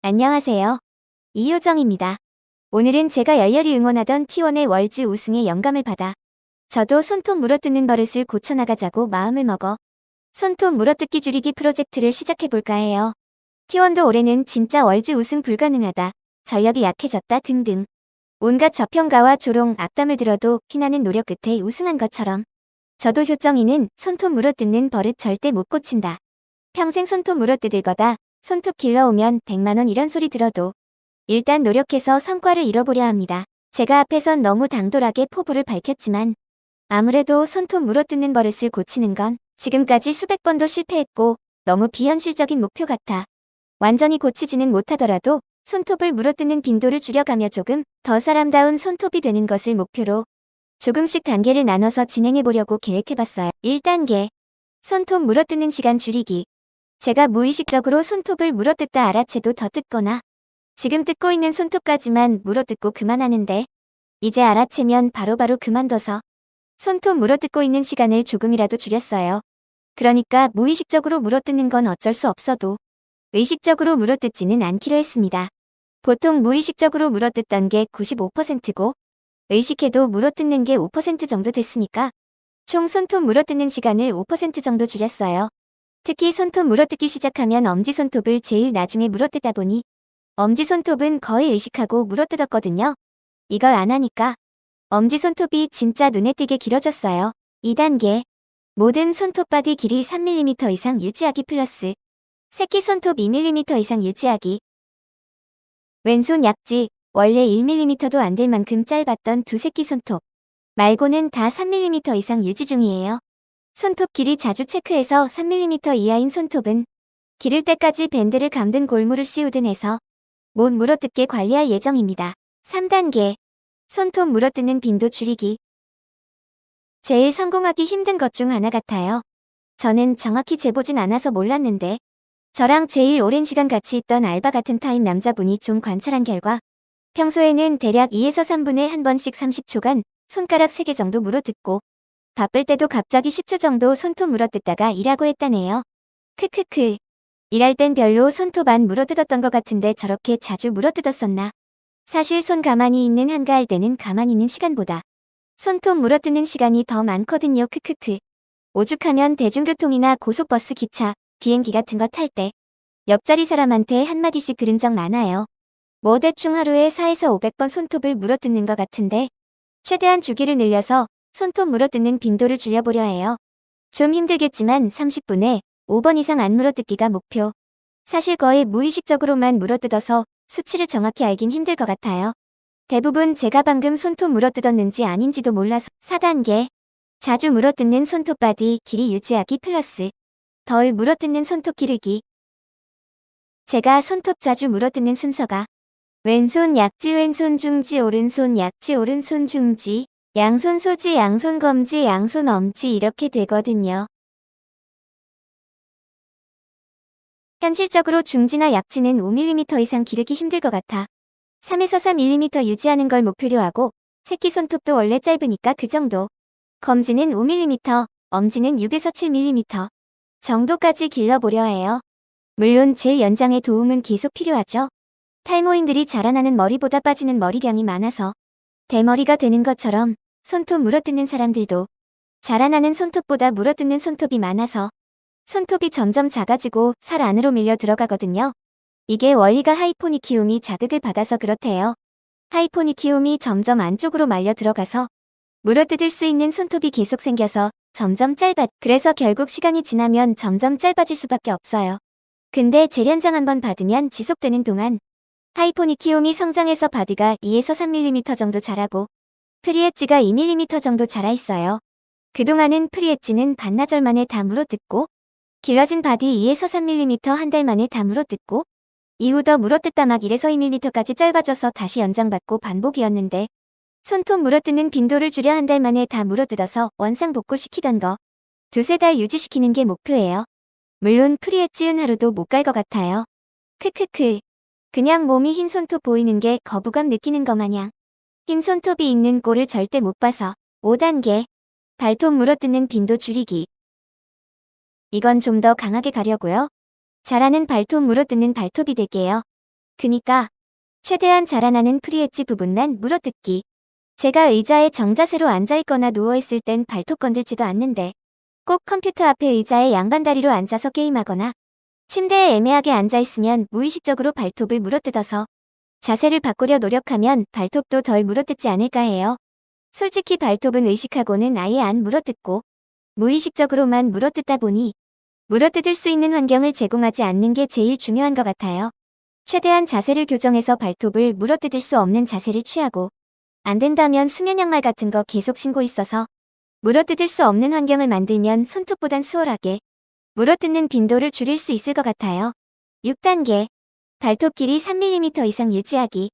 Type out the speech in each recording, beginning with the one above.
안녕하세요. 이효정입니다. 오늘은 제가 열렬히 응원하던 T1의 월즈 우승에 영감을 받아 저도 손톱 물어뜯는 버릇을 고쳐나가자고 마음을 먹어 손톱 물어뜯기 줄이기 프로젝트를 시작해볼까 해요. T1도 올해는 진짜 월즈 우승 불가능하다, 전력이 약해졌다 등등 온갖 저평가와 조롱, 악담을 들어도 피나는 노력 끝에 우승한 것처럼 저도 효정이는 손톱 물어뜯는 버릇 절대 못 고친다. 평생 손톱 물어뜯을 거다. 손톱 길러오면 100만원 이런 소리 들어도 일단 노력해서 성과를 이뤄보려 합니다. 제가 앞에선 너무 당돌하게 포부를 밝혔지만 아무래도 손톱 물어뜯는 버릇을 고치는 건 지금까지 수백 번도 실패했고 너무 비현실적인 목표 같아 완전히 고치지는 못하더라도 손톱을 물어뜯는 빈도를 줄여가며 조금 더 사람다운 손톱이 되는 것을 목표로 조금씩 단계를 나눠서 진행해보려고 계획해봤어요. 1단계. 손톱 물어뜯는 시간 줄이기. 제가 무의식적으로 손톱을 물어뜯다 알아채도 더 뜯거나 지금 뜯고 있는 손톱까지만 물어뜯고 그만하는데 이제 알아채면 바로바로 그만둬서 손톱 물어뜯고 있는 시간을 조금이라도 줄였어요. 그러니까 무의식적으로 물어뜯는 건 어쩔 수 없어도 의식적으로 물어뜯지는 않기로 했습니다. 보통 무의식적으로 물어뜯던 게 95%고 의식해도 물어뜯는 게 5% 정도 됐으니까 총 손톱 물어뜯는 시간을 5% 정도 줄였어요. 특히 손톱 물어뜯기 시작하면 엄지손톱을 제일 나중에 물어뜯다 보니 엄지손톱은 거의 의식하고 물어뜯었거든요. 이걸 안 하니까 엄지손톱이 진짜 눈에 띄게 길어졌어요. 2단계. 모든 손톱바디 길이 3mm 이상 유지하기 플러스 새끼손톱 2mm 이상 유지하기. 왼손 약지, 원래 1mm도 안 될 만큼 짧았던 두 새끼손톱 말고는 다 3mm 이상 유지 중이에요. 손톱 길이 자주 체크해서 3mm 이하인 손톱은 기를 때까지 밴드를 감든 골무를 씌우든 해서 못 물어뜯게 관리할 예정입니다. 3단계. 손톱 물어뜯는 빈도 줄이기. 제일 성공하기 힘든 것 중 하나 같아요. 저는 정확히 재보진 않아서 몰랐는데 저랑 제일 오랜 시간 같이 있던 알바 같은 타임 남자분이 좀 관찰한 결과 평소에는 대략 2에서 3분에 한 번씩 30초간 손가락 3개 정도 물어뜯고 바쁠 때도 갑자기 10초 정도 손톱 물어뜯다가 일하고 했다네요. 크크크. 일할 땐 별로 손톱 안 물어뜯었던 것 같은데 저렇게 자주 물어뜯었었나? 사실 손 가만히 있는 한가할 때는 가만히 있는 시간보다 손톱 물어뜯는 시간이 더 많거든요. 크크크. 오죽하면 대중교통이나 고속버스, 기차, 비행기 같은 거 탈 때 옆자리 사람한테 한마디씩 들은 적 많아요. 뭐 대충 하루에 4에서 500번 손톱을 물어뜯는 것 같은데 최대한 주기를 늘려서 손톱 물어뜯는 빈도를 줄여보려 해요. 좀 힘들겠지만 30분에 5번 이상 안 물어뜯기가 목표. 사실 거의 무의식적으로만 물어뜯어서 수치를 정확히 알긴 힘들 것 같아요. 대부분 제가 방금 손톱 물어뜯었는지 아닌지도 몰라서. 4단계. 자주 물어뜯는 손톱바디 길이 유지하기 플러스 덜 물어뜯는 손톱 기르기. 제가 손톱 자주 물어뜯는 순서가 왼손 약지, 왼손 중지, 오른손 약지, 오른손 중지, 양손 소지, 양손 검지, 양손 엄지 이렇게 되거든요. 현실적으로 중지나 약지는 5mm 이상 기르기 힘들 것 같아 3에서 4mm 유지하는 걸 목표로 하고 새끼손톱도 원래 짧으니까 그 정도. 검지는 5mm, 엄지는 6에서 7mm 정도까지 길러보려 해요. 물론 제 연장의 도움은 계속 필요하죠. 탈모인들이 자라나는 머리보다 빠지는 머리량이 많아서 대머리가 되는 것처럼 손톱 물어뜯는 사람들도 자라나는 손톱보다 물어뜯는 손톱이 많아서 손톱이 점점 작아지고 살 안으로 밀려 들어가거든요. 이게 원리가 하이포니키움이 자극을 받아서 그렇대요. 하이포니키움이 점점 안쪽으로 말려 들어가서 물어뜯을 수 있는 손톱이 계속 생겨서 점점 그래서 결국 시간이 지나면 점점 짧아질 수밖에 없어요. 근데 재련장 한번 받으면 지속되는 동안 하이포니키움이 성장해서 바디가 2에서 3mm 정도 자라고 프리엣지가 2mm 정도 자라 있어요. 그동안은 프리엣지는 반나절 만에 다 물어뜯고 길러진 바디 2에서 3mm 한 달 만에 다 물어뜯고 이후 더 물어뜯다 막 1에서 2mm까지 짧아져서 다시 연장받고 반복이었는데 손톱 물어뜯는 빈도를 줄여 한 달 만에 다 물어뜯어서 원상복구시키던 거 두세 달 유지시키는 게 목표예요. 물론 프리엣지은 하루도 못 갈 것 같아요. 크크크. 그냥 몸이 흰 손톱 보이는 게 거부감 느끼는 거 마냥 흰 손톱이 있는 꼴을 절대 못 봐서. 5단계. 발톱 물어뜯는 빈도 줄이기. 이건 좀 더 강하게 가려고요. 자라는 발톱 물어뜯는 발톱이 될게요. 그니까 최대한 자라나는 프리엣지 부분만 물어뜯기. 제가 의자에 정자세로 앉아있거나 누워있을 땐 발톱 건들지도 않는데 꼭 컴퓨터 앞에 의자에 양반다리로 앉아서 게임하거나 침대에 애매하게 앉아있으면 무의식적으로 발톱을 물어뜯어서 자세를 바꾸려 노력하면 발톱도 덜 물어뜯지 않을까 해요. 솔직히 발톱은 의식하고는 아예 안 물어뜯고 무의식적으로만 물어뜯다 보니 물어뜯을 수 있는 환경을 제공하지 않는 게 제일 중요한 것 같아요. 최대한 자세를 교정해서 발톱을 물어뜯을 수 없는 자세를 취하고 안 된다면 수면 양말 같은 거 계속 신고 있어서 물어뜯을 수 없는 환경을 만들면 손톱보단 수월하게 물어뜯는 빈도를 줄일 수 있을 것 같아요. 6단계. 발톱 길이 3mm 이상 유지하기.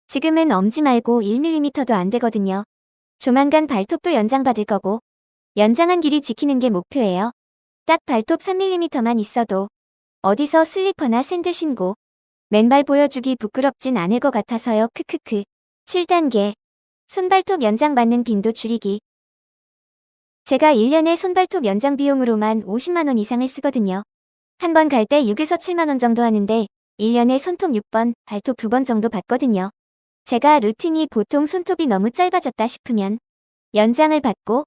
지금은 엄지 말고 1mm도 안 되거든요. 조만간 발톱도 연장받을 거고 연장한 길이 지키는 게 목표예요. 딱 발톱 3mm만 있어도 어디서 슬리퍼나 샌들 신고 맨발 보여주기 부끄럽진 않을 것 같아서요. 크크크. 7단계. 손발톱 연장 받는 빈도 줄이기. 제가 1년에 손발톱 연장 비용으로만 50만원 이상을 쓰거든요. 한 번 갈 때 6에서 7만원 정도 하는데 1년에 손톱 6번, 발톱 2번 정도 받거든요. 제가 루틴이 보통 손톱이 너무 짧아졌다 싶으면 연장을 받고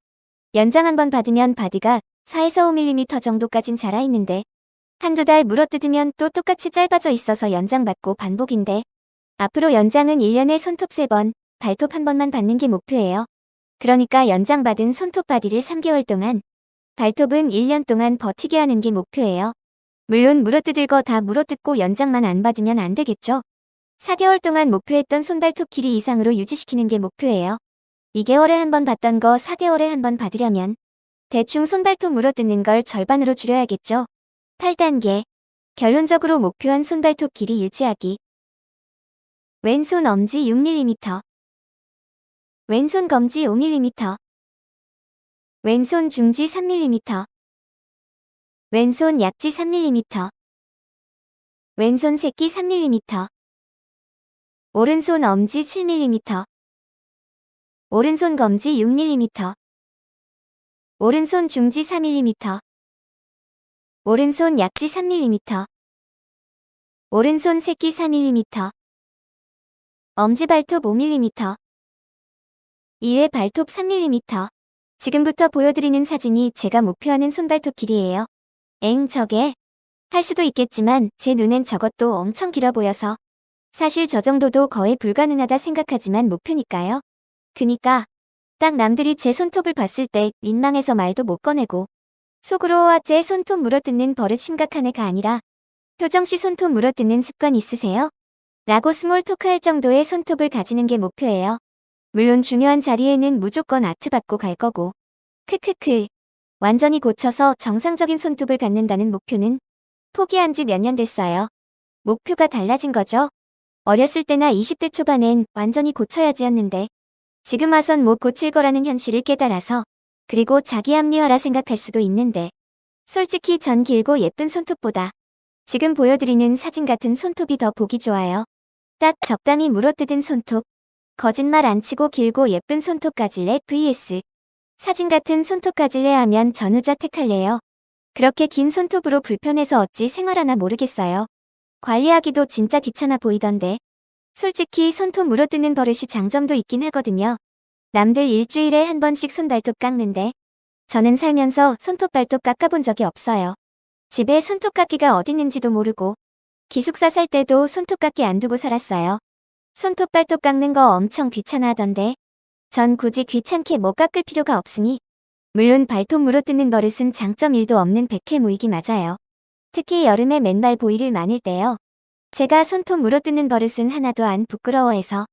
연장 한 번 받으면 바디가 4에서 5mm 정도까진 자라 있는데 한두 달 물어뜯으면 또 똑같이 짧아져 있어서 연장받고 반복인데 앞으로 연장은 1년에 손톱 3번, 발톱 1번만 받는 게 목표예요. 그러니까 연장받은 손톱 바디를 3개월 동안, 발톱은 1년 동안 버티게 하는 게 목표예요. 물론 물어뜯을 거 다 물어뜯고 연장만 안 받으면 안 되겠죠. 4개월 동안 목표했던 손발톱 길이 이상으로 유지시키는 게 목표예요. 2개월에 한 번 받던 거 4개월에 한 번 받으려면 대충 손발톱 물어뜯는 걸 절반으로 줄여야겠죠. 8단계. 결론적으로 목표한 손발톱 길이 유지하기. 왼손 엄지 6mm. 왼손 검지 5mm. 왼손 중지 3mm. 왼손 약지 3mm. 왼손 새끼 3mm. 오른손 엄지 7mm. 오른손 검지 6mm. 오른손 중지 4mm. 오른손 약지 3mm. 오른손 새끼 4mm. 엄지발톱 5mm. 이외 발톱 3mm. 지금부터 보여드리는 사진이 제가 목표하는 손발톱 길이에요. 저게 할 수도 있겠지만 제 눈엔 저것도 엄청 길어 보여서 사실 저 정도도 거의 불가능하다 생각하지만 목표니까요. 그니까 딱 남들이 제 손톱을 봤을 때 민망해서 말도 못 꺼내고 속으로 제 손톱 물어뜯는 버릇 심각한 애가 아니라 효정씨 손톱 물어뜯는 습관 있으세요? 라고 스몰 토크할 정도의 손톱을 가지는 게 목표예요. 물론 중요한 자리에는 무조건 아트 받고 갈 거고. 크크크. 완전히 고쳐서 정상적인 손톱을 갖는다는 목표는 포기한 지 몇 년 됐어요. 목표가 달라진 거죠. 어렸을 때나 20대 초반엔 완전히 고쳐야지였는데 지금 와선 못 고칠 거라는 현실을 깨달아서 그리고 자기 합리화라 생각할 수도 있는데 솔직히 전 길고 예쁜 손톱보다 지금 보여드리는 사진 같은 손톱이 더 보기 좋아요. 딱 적당히 물어뜯은 손톱. 거짓말 안 치고 길고 예쁜 손톱 가질래 vs 사진 같은 손톱 가질래 하면 전 후자 택할래요. 그렇게 긴 손톱으로 불편해서 어찌 생활하나 모르겠어요. 관리하기도 진짜 귀찮아 보이던데. 솔직히 손톱 물어뜯는 버릇이 장점도 있긴 하거든요. 남들 일주일에 한 번씩 손발톱 깎는데 저는 살면서 손톱 발톱 깎아본 적이 없어요. 집에 손톱 깎기가 어딨는지도 모르고 기숙사 살 때도 손톱 깎기 안 두고 살았어요. 손톱 발톱 깎는 거 엄청 귀찮아 하던데 전 굳이 귀찮게 뭐 깎을 필요가 없으니 물론 발톱 물어뜯는 버릇은 장점 1도 없는 백해무익이 맞아요. 특히 여름에 맨발 보일을 많을 때요. 제가 손톱 물어뜯는 버릇은 하나도 안 부끄러워해서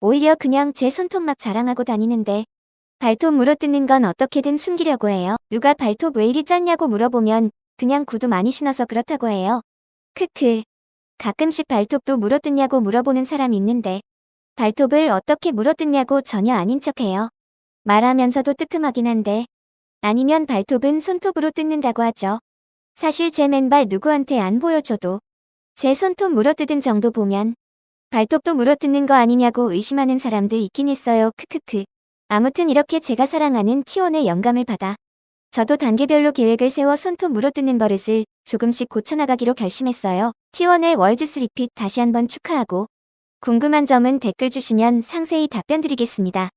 오히려 그냥 제 손톱 막 자랑하고 다니는데 발톱 물어뜯는 건 어떻게든 숨기려고 해요. 누가 발톱 왜 이리 짧냐고 물어보면 그냥 구두 많이 신어서 그렇다고 해요. 크크. 가끔씩 발톱도 물어뜯냐고 물어보는 사람 있는데 발톱을 어떻게 물어뜯냐고 전혀 아닌 척해요. 말하면서도 뜨끔하긴 한데 아니면 발톱은 손톱으로 뜯는다고 하죠. 사실 제 맨발 누구한테 안 보여줘도 제 손톱 물어뜯은 정도 보면 발톱도 물어뜯는 거 아니냐고 의심하는 사람들 있긴 했어요. 크크크. 아무튼 이렇게 제가 사랑하는 T1의 영감을 받아 저도 단계별로 계획을 세워 손톱 물어뜯는 버릇을 조금씩 고쳐나가기로 결심했어요. T1의 월즈 3핏 다시 한번 축하하고 궁금한 점은 댓글 주시면 상세히 답변 드리겠습니다.